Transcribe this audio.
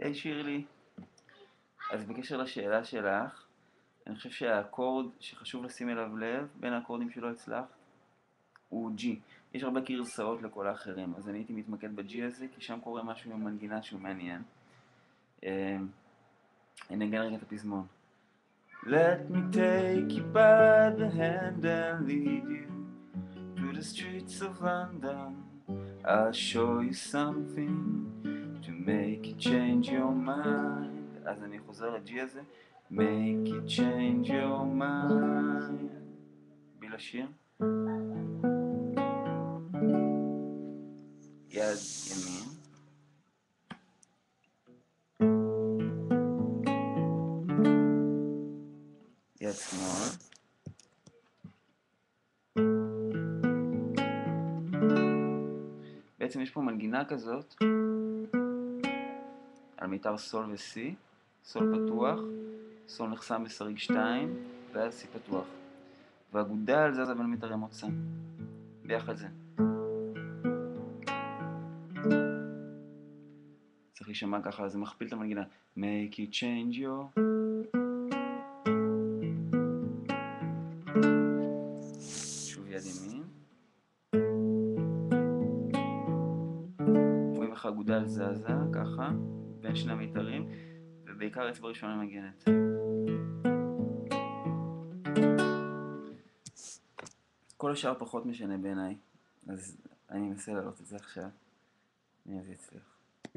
היי שירלי, אז בקשר לשאלה שלך, אני חושב שהאקורד שחשוב לשים אליו לב בין האקורדים שלא הצלחת הוא G. יש הרבה גרסאות לכל האחרים, אז אני הייתי מתמקד ב-G הזה, כי שם קורה משהו עם מנגינה שהוא מעניין. אני אגן רגע את הפזמון. Let me take you by the hand and lead you through the streets of London. I'll show you something to make you change your mind. אז אני חוזר ל-G הזה. Make you change your mind. בלי לשיר. יד ימין. יד שמאל. בעצם יש פה מנגינה כזאת על מיתר סול ו-C, סול פתוח, סול נחסם בסריג 2 ואז C פתוח, והגודל זזה בין מיתרי מוצא ביחד זה צריך להישמע ככה, זה מכפיל את המנגינה. Make you change your. שוב יד ימין, רואים איך הגודל זזה ככה בין שני המיתרים, ובעיקר אצבע ראשונה מגנת. כל השאר פחות משנה בעיניי, אז אני אנסה להעלות את זה עכשיו. אני אז אצליח.